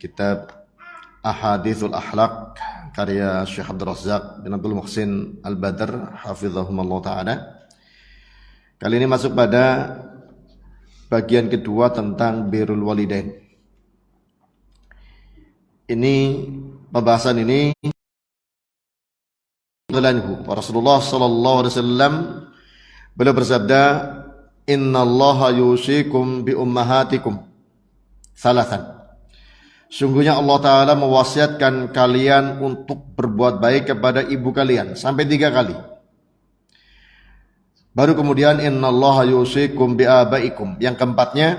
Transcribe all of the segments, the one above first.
kitab Ahadithul Akhlaq karya Syekh Abdul Razzaq bin Abdul Muhsin Al-Badr hafizahumullah ta'ala. Kali ini masuk pada bagian kedua tentang birrul walidain. Ini pembahasan ini Rasulullah sallallahu alaihi wasallam beliau bersabda, innallaha yusikum bi ummahatikum salasan. Sungguhnya Allah Ta'ala mewasiatkan kalian untuk berbuat baik kepada ibu kalian sampai 3 kali. Baru kemudian innallaha yusikum bi abaikum. Yang keempatnya,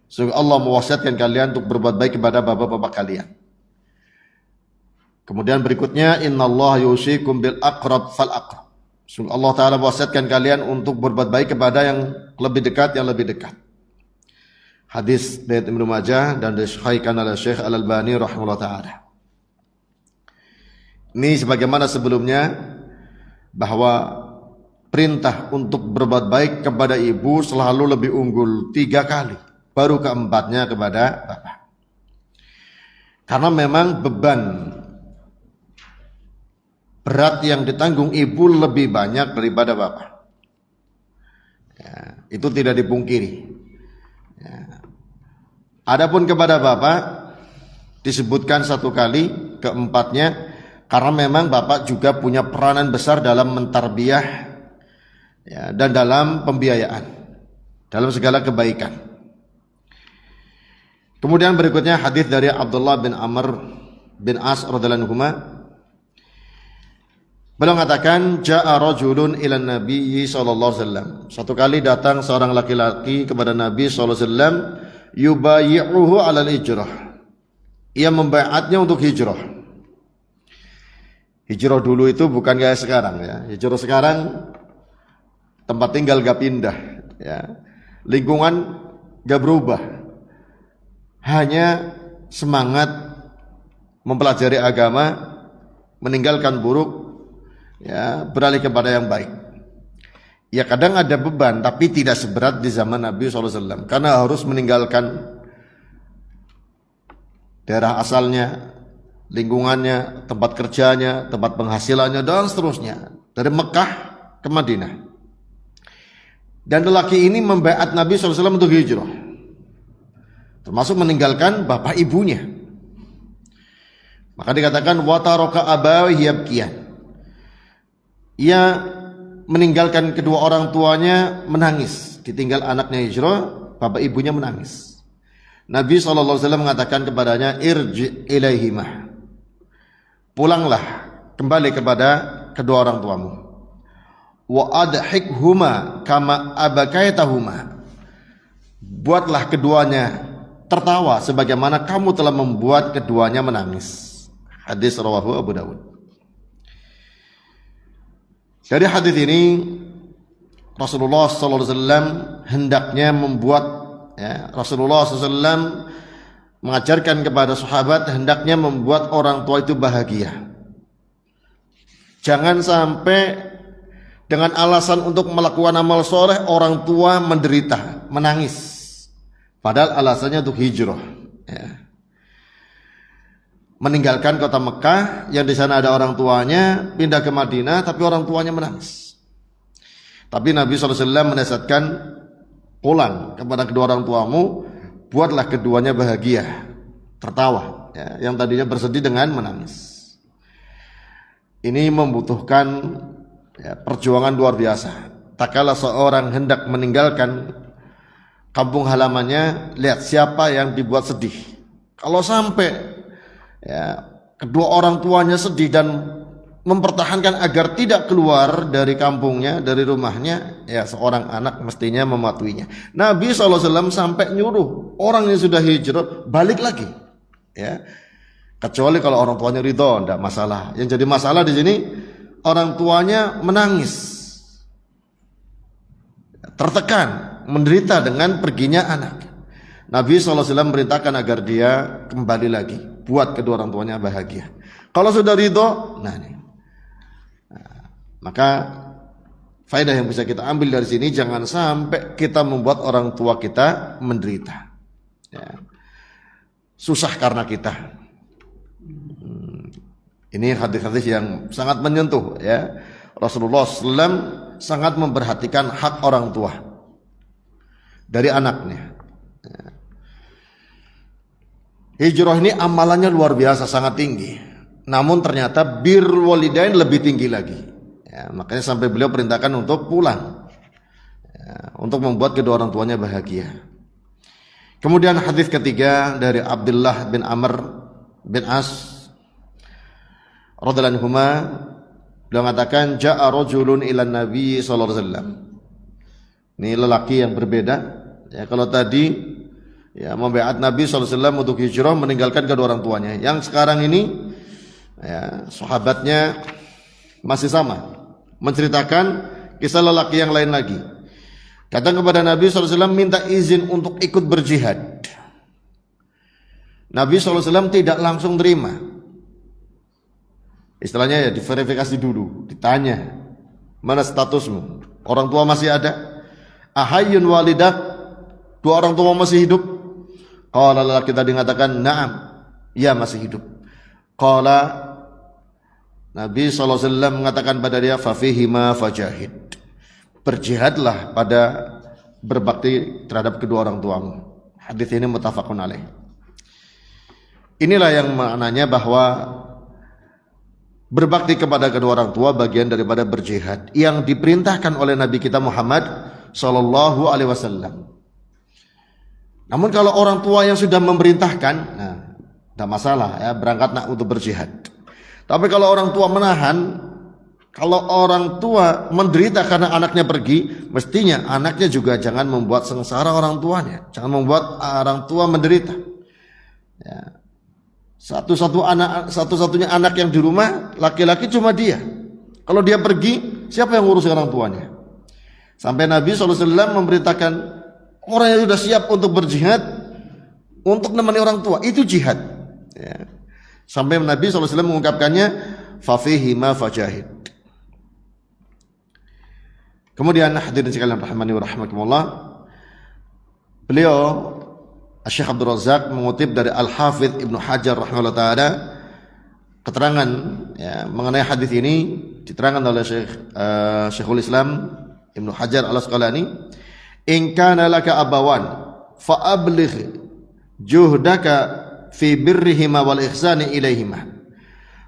sungguh Allah mewasiatkan kalian untuk berbuat baik kepada bapak-bapak kalian. Kemudian berikutnya innallaha yusikum bil aqrab fal aqrab. Sungguh Allah Ta'ala mewasiatkan kalian untuk berbuat baik kepada yang lebih dekat, Hadis dari Ibnu Majah dan disahihkan oleh Syekh Al-Albani rahimahullah ta'ala. Ini sebagaimana sebelumnya bahwa perintah untuk berbuat baik kepada ibu selalu lebih unggul 3 kali, baru keempatnya kepada bapak. Karena memang beban berat yang ditanggung ibu lebih banyak daripada bapak. Ya, itu tidak dipungkiri. Ya. Adapun kepada bapak disebutkan 1 kali, keempatnya karena memang bapak juga punya peranan besar dalam mentarbiyah, ya, dan dalam pembiayaan, dalam segala kebaikan. Kemudian berikutnya hadis dari Abdullah bin Amr bin As radhiyallahu anhu. Beliau mengatakan, ja'a rajulun ila Nabi sallallahu alaihi wasallam. Satu kali datang seorang laki-laki kepada Nabi sallallahu alaihi wasallam, yubayyi'uhu 'alal hijrah. Ia membaiatnya untuk hijrah. Hijrah dulu itu bukan kayak sekarang, ya. Hijrah sekarang tempat tinggal gak pindah, ya. Lingkungan gak berubah. Hanya semangat mempelajari agama, meninggalkan buruk, ya, beralih kepada yang baik. Ya kadang ada beban, tapi tidak seberat di zaman Nabi SAW, karena harus meninggalkan daerah asalnya, lingkungannya, tempat kerjanya, tempat penghasilannya, dan seterusnya, dari Mekah ke Madinah. Dan lelaki ini membaiat Nabi SAW untuk hijrah, termasuk meninggalkan bapak ibunya. Maka dikatakan wataraka abawi yabkiyan. Ia meninggalkan kedua orang tuanya menangis. Ditinggal anaknya hijrah, bapak ibunya menangis. Nabi SAW mengatakan kepadanya, irji ilaihimah, pulanglah kembali kepada kedua orang tuamu. Wa adhikhuma kama abakaitahuma, buatlah keduanya tertawa sebagaimana kamu telah membuat keduanya menangis. Hadis rawahu Abu Dawud. Dari hadis ini Rasulullah SAW hendaknya membuat, ya, Rasulullah SAW mengajarkan kepada sahabat hendaknya membuat orang tua itu bahagia. Jangan sampai dengan alasan untuk melakukan amal soleh orang tua menderita, menangis, padahal alasannya untuk hijrah, ya. Meninggalkan kota Mekah yang di sana ada orang tuanya, pindah ke Madinah tapi orang tuanya menangis. Tapi Nabi SAW menasihatkan, pulang kepada kedua orang tuamu, buatlah keduanya bahagia, tertawa, ya, yang tadinya bersedih dengan menangis. Ini membutuhkan, ya, perjuangan luar biasa. Tak kala seorang hendak meninggalkan kampung halamannya, lihat siapa yang dibuat sedih. Kalau sampai, ya, kedua orang tuanya sedih dan mempertahankan agar tidak keluar dari kampungnya, dari rumahnya, ya seorang anak mestinya mematuhinya. Nabi SAW sampai nyuruh orang yang sudah hijrah balik lagi, ya, kecuali kalau orang tuanya ridho, tidak masalah. Yang jadi masalah di sini orang tuanya menangis, tertekan, menderita dengan perginya anak. Nabi SAW merintahkan agar dia kembali lagi, buat kedua orang tuanya bahagia. Kalau sudah ridho, maka faedah yang bisa kita ambil dari sini, jangan sampai kita membuat orang tua kita menderita, ya. susah karena kita. Ini hadis-hadis yang sangat menyentuh ya. Rasulullah SAW sangat memperhatikan hak orang tua dari anaknya. Hijrah ini amalannya luar biasa, sangat tinggi. Namun ternyata birrul walidain lebih tinggi lagi. Ya, makanya sampai beliau perintahkan untuk pulang, ya, untuk membuat kedua orang tuanya bahagia. Kemudian hadis ketiga dari Abdullah bin Amr bin As radhiyallahu anhuma, beliau mengatakan ja'a rajulun ila Nabi sallallahu alaihi wasallam. Ini lelaki yang berbeda. Ya, kalau tadi ya membaiat Nabi sallallahu alaihi wasallam untuk hijrah meninggalkan kedua orang tuanya. Yang sekarang ini ya, sahabatnya masih sama, menceritakan kisah lelaki yang lain lagi. Datang kepada Nabi SAW minta izin untuk ikut berjihad. Nabi SAW tidak langsung terima. Istilahnya ya diverifikasi dulu, ditanya, mana statusmu? Orang tua masih ada? Ahayyun walidah? Dua orang tua masih hidup? Qala lelaki tadi mengatakan, na'am, ya masih hidup. Qala Nabi SAW mengatakan pada dia, fafihima fajahid, berjihadlah pada berbakti terhadap kedua orang tuamu. Hadis ini muttafaqun alaih. Inilah yang maknanya bahwa berbakti kepada kedua orang tua bagian daripada berjihad yang diperintahkan oleh Nabi kita Muhammad sallallahu alaihi wasallam. Namun kalau orang tua yang sudah memerintahkan, nah, tidak masalah ya, berangkat nak untuk berjihad. Tapi kalau orang tua menahan, kalau orang tua menderita karena anaknya pergi, mestinya anaknya juga jangan membuat sengsara orang tuanya, jangan membuat orang tua menderita. Ya. Satu-satunya anak yang di rumah laki-laki cuma dia. Kalau dia pergi, siapa yang ngurus orang tuanya? Sampai Nabi SAW memberitakan orang yang sudah siap untuk berjihad, untuk menemani orang tua, itu jihad. Ya. Sampai Nabi SAW mengungkapkannya, fafihi ma fajahid. Kemudian hadirin sekalian rahimani wa rahimakumullah, beliau Syekh Abdul Razak mengutip dari Al-Hafidh Ibnu Hajar rahimahullah ta'ala keterangan ya, mengenai hadis ini, diterangkan oleh Syekhul Islam Ibnu Hajar Al-Asqalani, in kana laka abawan fa abligh juhdaka fi birrihima wal ihsani ilaihima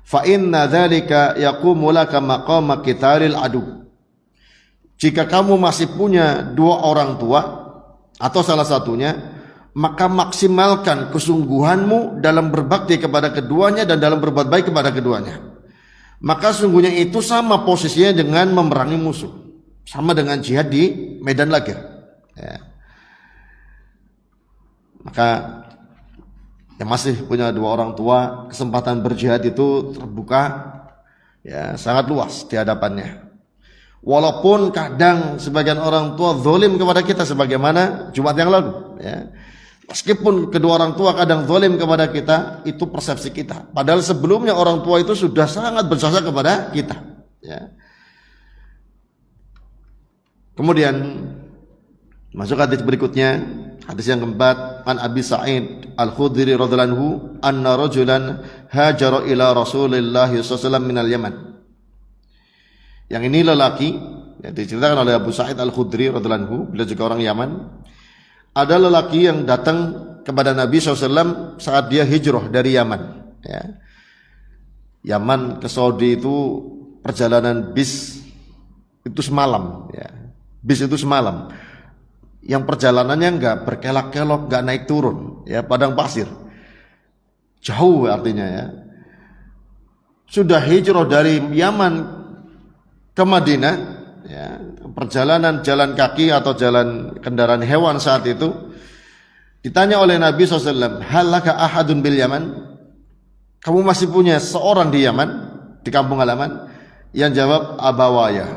fa inna dzalika yaqumu laka maqama qitalil adu. Jika kamu masih punya dua orang tua atau salah satunya, maka maksimalkan kesungguhanmu dalam berbakti kepada keduanya dan dalam berbuat baik kepada keduanya. Maka sungguhnya itu sama posisinya dengan memerangi musuh, sama dengan jihad di medan laga. Ya. Maka yang masih punya dua orang tua, kesempatan berjihad itu terbuka ya, sangat luas di hadapannya. Walaupun kadang sebagian orang tua zalim kepada kita, sebagaimana Jumat yang lalu ya. Meskipun kedua orang tua kadang zalim kepada kita, itu persepsi kita. Padahal sebelumnya orang tua itu sudah sangat berjasa kepada kita. Ya. Kemudian masuk hadis berikutnya, hadis yang keempat, an Abi Sa'id Al-Khudri radhiyallahu anhu, anna rajulan hajara ila Rasulillah sallallahu alaihi wasallam minal Yaman. Yang ini lelaki, yang diceritakan oleh Abu Sa'id Al-Khudri radhiyallahu anhu, beliau juga orang Yaman. Ada lelaki yang datang kepada Nabi SAW saat dia hijrah dari Yaman. Ya. Yaman ke Saudi itu perjalanan bis itu semalam. Ya. Bis itu semalam. Yang perjalanannya enggak berkelok-kelok, enggak naik turun, ya, padang pasir. Jauh artinya ya. Sudah hijrah dari Yaman ke Madinah, ya, perjalanan jalan kaki atau jalan kendaraan hewan saat itu. Ditanya oleh Nabi SAW, halaka ahadun bil Yaman? Kamu masih punya seorang di Yaman, di kampung halaman? Yang jawab, abawaya,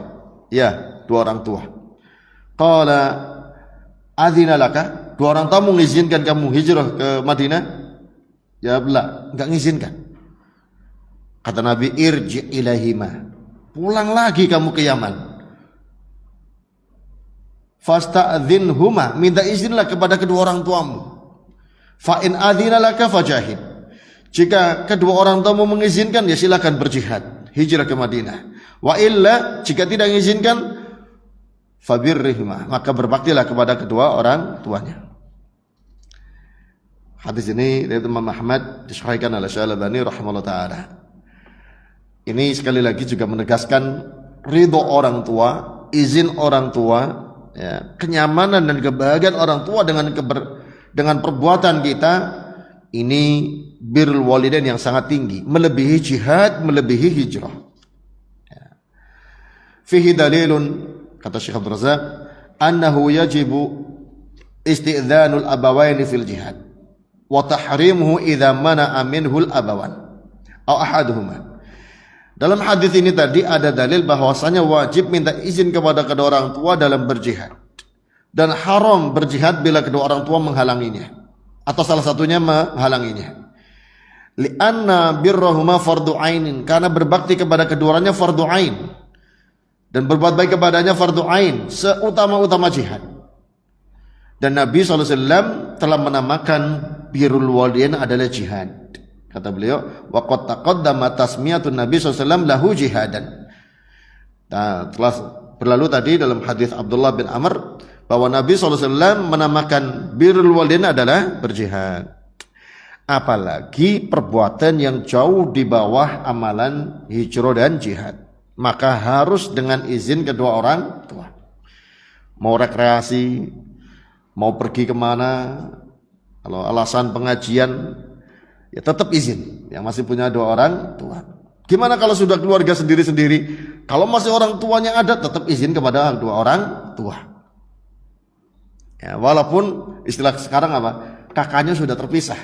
ya, dua orang tua. Qala adzina laka, dua orang tua mengizinkan kamu hijrah ke Madinah? Jawab, la, enggak mengizinkan. Kata Nabi, irji ilahima, pulang lagi kamu ke Yaman. Fasta'dzinhuma, minta izinlah kepada kedua orang tuamu. Fa in adzina laka fajahid. Jika kedua orang tuamu mengizinkan, ya silakan berjihad, hijrah ke Madinah. Wa illa, jika tidak mengizinkan, fabirrihima, maka berbaktilah kepada kedua orang tuanya. Hadis ini dari Imam Ahmad disahihkan oleh Syekh Al-Albani rahimahullah taala. Ini sekali lagi juga menegaskan ridho orang tua, izin orang tua, ya, kenyamanan dan kebahagiaan orang tua dengan perbuatan kita. Ini birrul walidain yang sangat tinggi, melebihi jihad, melebihi hijrah. Ya. Fihi dalilun, kata Syekh Abdul Razak, annahu yajibu isti'dzanul abawaini fil jihad wa tahrimuhu idza mana'a minhul abawan aw ahaduhuma. Dalam hadis ini tadi ada dalil bahwasanya wajib minta izin kepada kedua orang tua dalam berjihad, dan haram berjihad bila kedua orang tua menghalanginya atau salah satunya menghalanginya. Li'anna birrahuma fardu ainin, karena berbakti kepada keduanya fardu ain, dan berbuat baik kepadanya fardu ain, seutama-utama jihad. Dan Nabi SAW telah menamakan birrul walidain adalah jihad. Kata beliau, wa qad taqaddama tasmiyatun Nabi SAW lahu jihadan. Nah, telah berlalu tadi dalam hadis Abdullah bin Amr bahwa Nabi SAW menamakan birrul walidain adalah berjihad. Apalagi perbuatan yang jauh di bawah amalan hijrah dan jihad, maka harus dengan izin kedua orang tua. Mau rekreasi, mau pergi kemana, kalau alasan pengajian, ya tetap izin yang masih punya dua orang tua. Gimana kalau sudah keluarga sendiri-sendiri? Kalau masih orang tuanya ada, tetap izin kepada dua orang tua. Ya, walaupun istilah sekarang apa? Kakaknya sudah terpisah.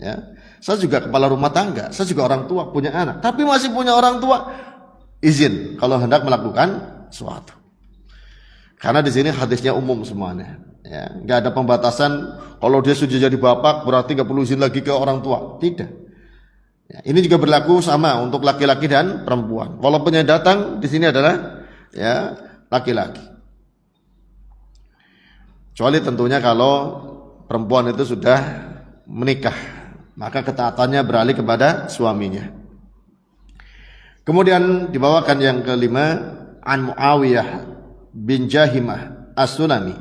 Ya, saya juga kepala rumah tangga, saya juga orang tua, punya anak, tapi masih punya orang tua, izin kalau hendak melakukan sesuatu. Karena di sini hadisnya umum semuanya. Ya, nggak ada pembatasan. Kalau dia sudah jadi bapak, berarti nggak perlu izin lagi ke orang tua. Tidak. Ya, ini juga berlaku sama untuk laki-laki dan perempuan. Walaupun yang datang di sini adalah ya laki-laki. Kecuali tentunya kalau perempuan itu sudah menikah, maka ketaatannya beralih kepada suaminya. Kemudian dibawakan yang kelima, an Muawiyah bin Jahimah As-Sulami.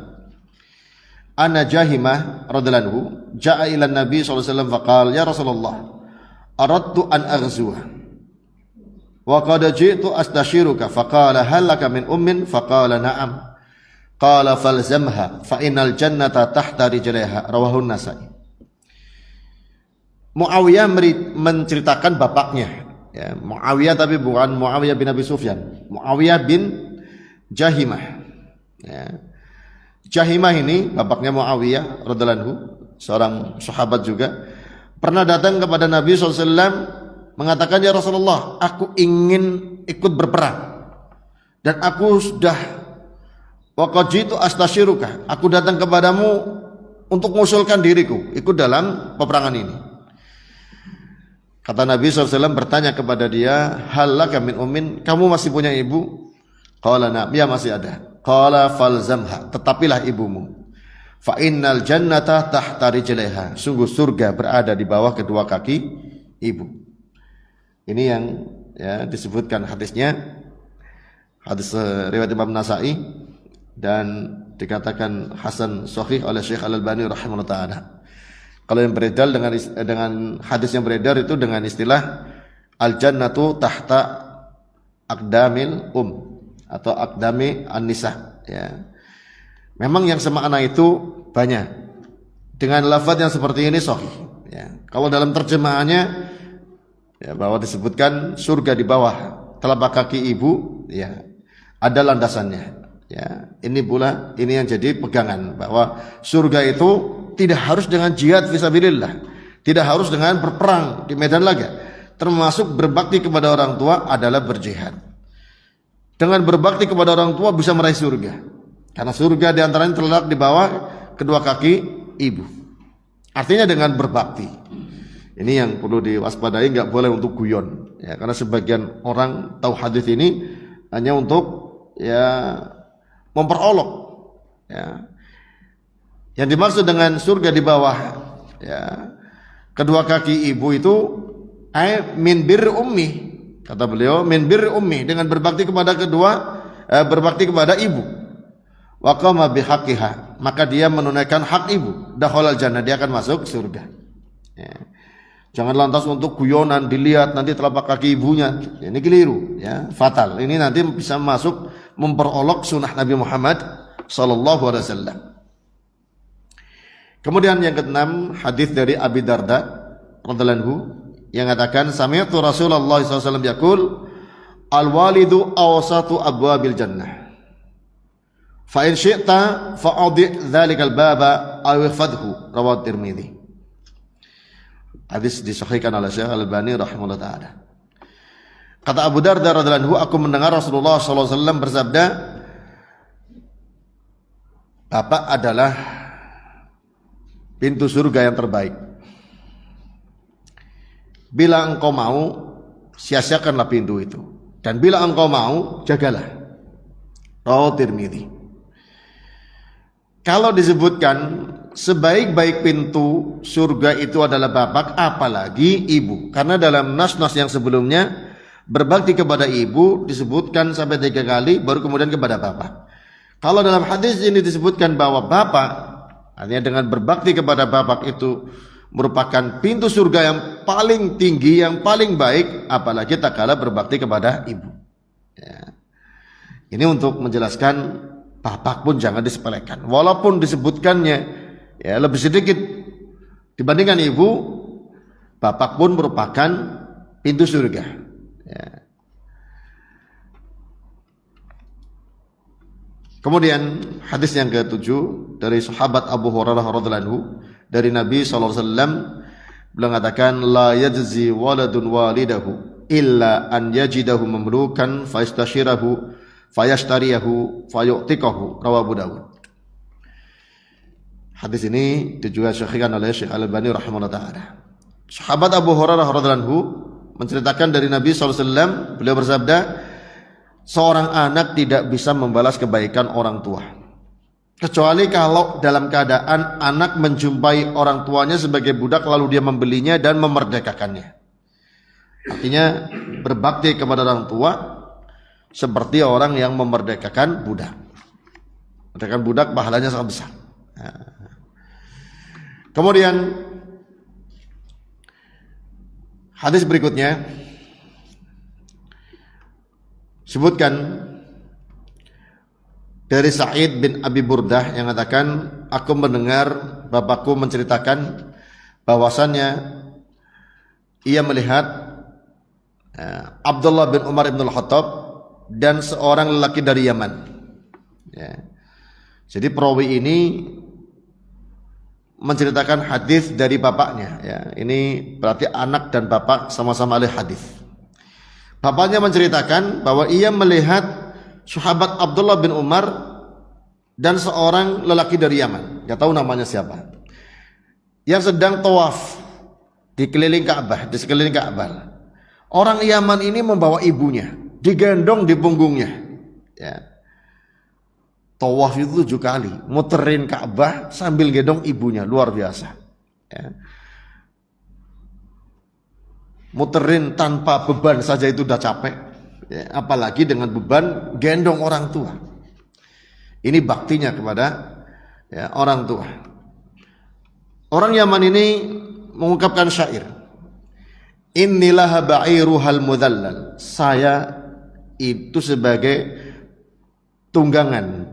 Anna Jahimah radhiyallahu anhu jaa ila Nabi sallallahu alaihi wasallam faqala ya Rasulullah aradtu an aghzuwa wa qad ji'tu astashiruka faqala hal laka min ummin faqala na'am qala falzamha fa innal jannata tahta rijlaiha rawahu an-Nasa'i. Muawiyah menceritakan bapaknya, ya, Muawiyah tapi bukan Muawiyah bin Abi Sufyan, Muawiyah bin Jahimah. Ya. Jahimah ini bapaknya Muawiyah radhiyallahu anhu, seorang sahabat juga, pernah datang kepada Nabi SAW mengatakan, ya Rasulullah, aku ingin ikut berperang dan aku sudah waqajitu astasyiruka, aku datang kepadamu untuk mengusulkan diriku ikut dalam peperangan ini. Kata Nabi SAW bertanya kepada dia, hal laka min ummin, kamu masih punya ibu? Qala na'am, ya masih ada. Qala falzamha, tetapilah ibumu. Fa innal jannata tahta rijlaiha, sungguh surga berada di bawah kedua kaki ibu. Ini yang ya disebutkan hadisnya, hadis riwayat Imam Nasa'i, dan dikatakan hasan sahih oleh Syekh Al-Albani rahimahullah taala. Kalau yang beredar dengan hadis yang beredar itu dengan istilah al-jannatu tahta aqdamil atau aqdami an-nisa, ya. Memang yang semakna itu banyak. Dengan lafaz yang seperti ini sahih, ya. Kalau dalam terjemahannya ya bahwa disebutkan surga di bawah telapak kaki ibu, ya, ada landasannya, ya. Ini pula ini yang jadi pegangan bahwa surga itu tidak harus dengan jihad fisabilillah, tidak harus dengan berperang di medan laga. Termasuk berbakti kepada orang tua adalah berjihad. Dengan berbakti kepada orang tua bisa meraih surga, karena surga diantaranya terletak di bawah kedua kaki ibu. Artinya dengan berbakti. Ini yang perlu diwaspadai, nggak boleh untuk guyon, ya, karena sebagian orang tahu hadis ini hanya untuk ya memperolok, ya. Yang dimaksud dengan surga di bawah Ya. Kedua kaki ibu itu min bir ummi, kata beliau, min bir ummi, dengan berbakti kepada berbakti kepada ibu. Wa qama bihaqqiha, maka dia menunaikan hak ibu, dakhalal jannah, dia akan masuk surga. Ya. Jangan lantas untuk guyonan dilihat nanti telapak kaki ibunya, ini keliru, ya, fatal. Ini nanti bisa masuk memperolok sunnah Nabi Muhammad sallallahu alaihi wasallam. Kemudian yang keenam, hadis dari Abi Darda radhiyallahu anhu yang mengatakan, sami'tu Rasulullah sallallahu alaihi wasallam yaqul, al-walidu awsatu abwabil jannah. Fa in syi'ta fa'adhi dzalikal baba aw ihfadhu, rawahu Tirmidzi. Hadis disahihkan oleh Syekh Al-Albani rahimahullah taala. Kata Abu Darda radhiyallahu anhu, aku mendengar Rasulullah sallallahu alaihi wasallam bersabda, bapak adalah pintu surga yang terbaik. Bila engkau mau, sia-siakanlah pintu itu, dan bila engkau mau, jagalah. Rawahu Tirmidzi. Kalau disebutkan sebaik-baik pintu surga itu adalah bapak, apalagi ibu. Karena dalam nas-nas yang sebelumnya berbakti kepada ibu disebutkan sampai 3 kali, baru kemudian kepada bapak. Kalau dalam hadis ini disebutkan bahwa bapak, artinya dengan berbakti kepada bapak itu merupakan pintu surga yang paling tinggi, yang paling baik, apalagi tak kalah berbakti kepada ibu. Ya. Ini untuk menjelaskan bapak pun jangan disepelekan, walaupun disebutkannya ya lebih sedikit dibandingkan ibu, bapak pun merupakan pintu surga. Ya. Kemudian hadis yang ke-7 dari sahabat Abu Hurairah radhiyallahu anhu, dari Nabi sallallahu alaihi wasallam beliau mengatakan, la yajzi waladun walidahu illa an yajidahu mamlukan fayastashirahu fayashtariyahu fayu'tikahu, rawahu Abu Dawud. Hadis ini juga disahihkan oleh Syekh Al-Albani rahimahullah taala. Sahabat Abu Hurairah radhiyallahu anhu menceritakan dari Nabi sallallahu alaihi wasallam, beliau bersabda, seorang anak tidak bisa membalas kebaikan orang tua kecuali kalau dalam keadaan anak menjumpai orang tuanya sebagai budak lalu dia membelinya dan memerdekakannya. Artinya berbakti kepada orang tua seperti orang yang memerdekakan budak. Memerdekakan budak pahalanya sangat besar. Kemudian hadis berikutnya sebutkan dari Sa'id bin Abi Burdah yang mengatakan, aku mendengar bapakku menceritakan bahwasannya ia melihat Abdullah bin Umar ibn al-Khattab dan seorang lelaki dari Yaman. Ya. Jadi perawi ini menceritakan hadis dari bapaknya. Ya. Ini berarti anak dan bapak sama-sama ahli hadis. Bapaknya menceritakan bahwa ia melihat sahabat Abdullah bin Umar dan seorang lelaki dari Yaman, nggak tahu namanya siapa, yang sedang tawaf di sekeliling Ka'bah. Orang Yaman ini membawa ibunya, digendong di punggungnya. Ya. Tawaf itu 7 kali, muterin Ka'bah sambil gendong ibunya, luar biasa. Ya. Muterin tanpa beban saja itu udah capek, ya, apalagi dengan beban gendong orang tua. Ini baktinya kepada ya, orang tua. Orang Yaman ini mengungkapkan syair, innilah ba'iruhal mudhallal, saya itu sebagai tunggangan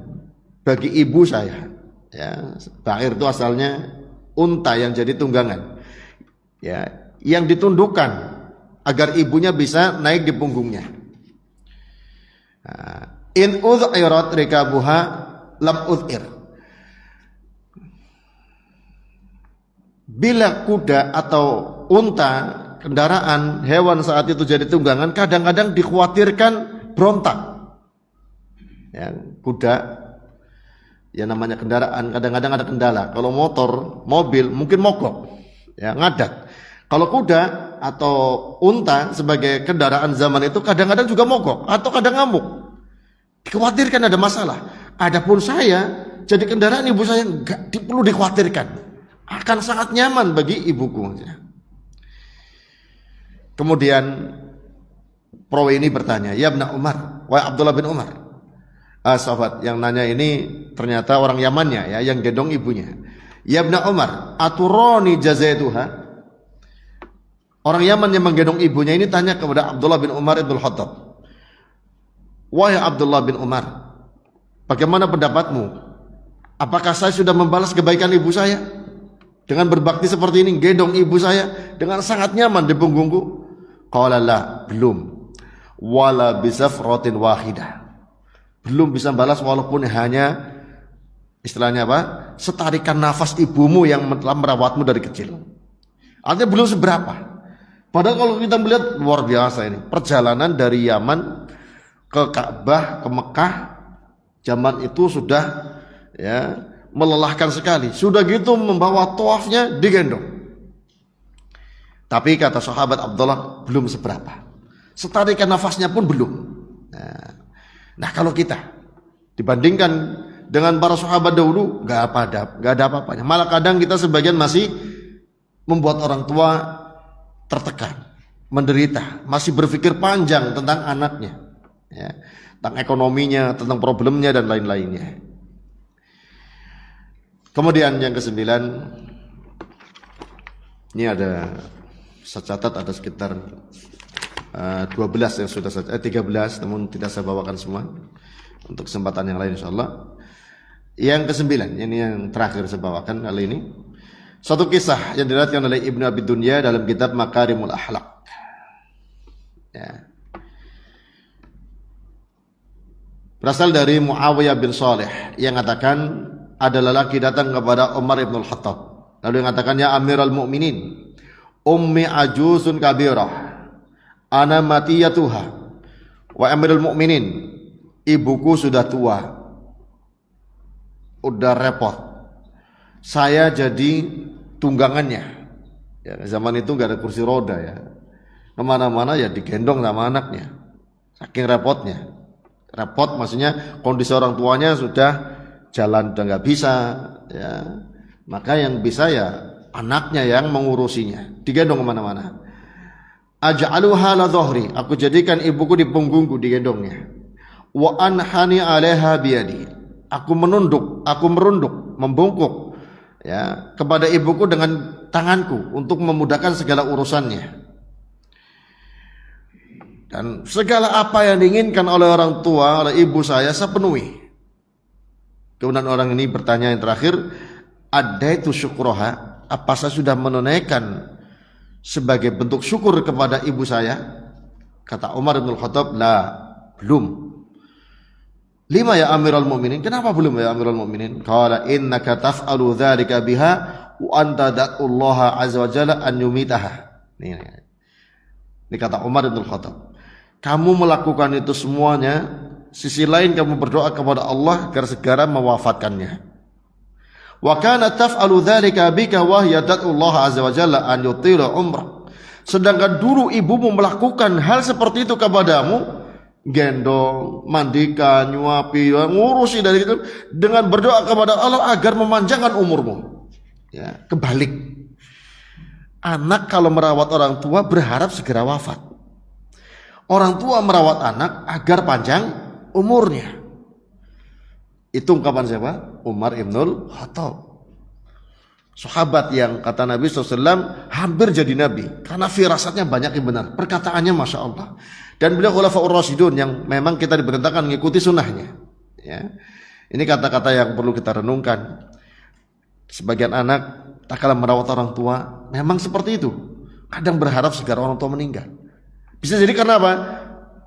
bagi ibu saya. Ya, ba'ir itu asalnya unta yang jadi tunggangan, ya, yang ditundukkan agar ibunya bisa naik di punggungnya. In udhirat rikabuha lam udhir, bila kuda atau unta, kendaraan hewan saat itu jadi tunggangan, kadang-kadang dikhawatirkan berontak. Ya, kuda ya namanya kendaraan, kadang-kadang ada kendala. Kalau motor, mobil mungkin mogok, ya, ngadat. Kalau kuda atau unta sebagai kendaraan zaman itu kadang-kadang juga mogok atau kadang ngamuk. Dikhawatirkan ada masalah. Adapun saya jadi kendaraan ibu saya enggak perlu dikhawatirkan. akan sangat nyaman bagi ibuku. Kemudian perawi ini bertanya, ya Ibn Umar, wahai Abdullah bin Umar. Sahabat yang nanya ini ternyata orang Yamannya ya, yang gendong ibunya. Ya Ibn Umar, aturoni jazaituha. Orang Yaman yang menggendong ibunya ini tanya kepada Abdullah bin Umar ibn Khattab, wahai Abdullah bin Umar, bagaimana pendapatmu? Apakah saya sudah membalas kebaikan ibu saya dengan berbakti seperti ini, gendong ibu saya dengan sangat nyaman di punggungku? Qala la, belum. Wala bisafratin wahidah, belum bisa balas walaupun hanya istilahnya apa? Setarikan nafas ibumu yang telah merawatmu dari kecil. Artinya belum seberapa. Padahal kalau kita melihat luar biasa ini perjalanan dari Yaman ke Ka'bah ke Mekah zaman itu sudah ya melelahkan sekali. Sudah gitu membawa tawafnya digendong. Tapi kata sahabat Abdullah belum seberapa. Setarikan nafasnya pun belum. Nah kalau kita dibandingkan dengan para sahabat dahulu gak ada apa-apanya. Malah kadang kita sebagian masih membuat orang tua tertekan, menderita, masih berpikir panjang tentang anaknya, ya, tentang ekonominya, tentang problemnya dan lain-lainnya. Kemudian yang ke-9, ini ada saya catat ada sekitar 12 yang sudah 13, namun tidak saya bawakan semua untuk kesempatan yang lain insyaallah. Yang ke-9, ini yang terakhir saya bawakan kali ini. Suatu kisah yang diriwayatkan oleh Ibnu Abi Dunya dalam kitab Makarimul Akhlaq. Ya. Berasal dari Muawiyah bin Saleh yang mengatakan ada lelaki datang kepada Umar ibn al-Khattab. Lalu yang mengatakan, ya Amirul Mukminin, ummi ajuzun kabirah, ana matiyatuha. Wa Amirul Mukminin, ibuku sudah tua, udah repot. Saya jadi tunggangannya. Ya, zaman itu nggak ada kursi roda ya. Kemana-mana ya digendong sama anaknya. Saking repotnya. Repot maksudnya kondisi orang tuanya sudah jalan udah nggak bisa. Ya, maka yang bisa ya anaknya yang mengurusinya. Digendong kemana-mana. Aj'aluha la dhahri. Aku jadikan ibuku di punggungku digendongnya. Wa anhani 'alaiha biyadi. Aku merunduk, membungkuk ya kepada ibuku dengan tanganku untuk memudahkan segala urusannya. Dan segala apa yang diinginkan oleh orang tua, oleh ibu saya penuhi. Kemudian orang ini bertanya yang terakhir, adaitu syukroha, apa saya sudah menunaikan sebagai bentuk syukur kepada ibu saya? Kata Umar bin Khattab, la, belum. Lima ya Amirul Mukminin, kenapa belum ya Amirul Mukminin? Qala innaka taf'alu dzalika biha wa anta da'ullaha azza wa jalla an yumitaha. Ini kata Umar bin Khattab. Kamu melakukan itu semuanya, sisi lain kamu berdoa kepada Allah agar segera mewafatkannya. Wa kana taf'alu dzalika bika wa hiya da'ullaha azza wa jalla an yutila umrah. Sedangkan dulu ibumu melakukan hal seperti itu kepadamu, gendong, mandikan, nyuapi, ngurusi dari itu dengan berdoa kepada Allah agar memanjangkan umurmu. Ya, kebalik. Anak kalau merawat orang tua berharap segera wafat. Orang tua merawat anak agar panjang umurnya. Itu ungkapan siapa? Umar ibnul Khattab. Sahabat yang kata Nabi SAW hampir jadi Nabi karena firasatnya banyak yang benar, perkataannya Masya Allah. Dan beliau khulafaur rasyidun yang memang kita diperintahkan mengikuti sunnahnya ya. Ini kata-kata yang perlu kita renungkan. Sebagian anak tak kalah merawat orang tua memang seperti itu, kadang berharap segera orang tua meninggal. Bisa jadi karena apa?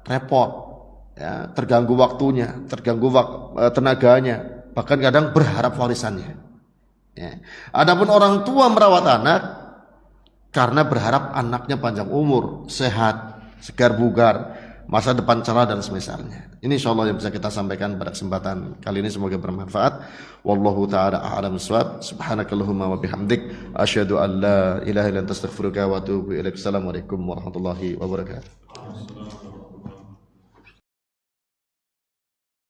Repot ya, terganggu waktunya, terganggu tenaganya, bahkan kadang berharap warisannya ya. Adapun orang tua merawat anak karena berharap anaknya panjang umur, sehat, segar bugar, masa depan cerah dan semisalnya. Ini insyaallah yang bisa kita sampaikan pada kesempatan kali ini, semoga bermanfaat. Wallahu taala a'lam bissawab. Subhanakallahumma wa bihamdik asyhadu an la ilaha illa anta astaghfiruka wa atubu ilaik. Assalamualaikum warahmatullahi wabarakatuh.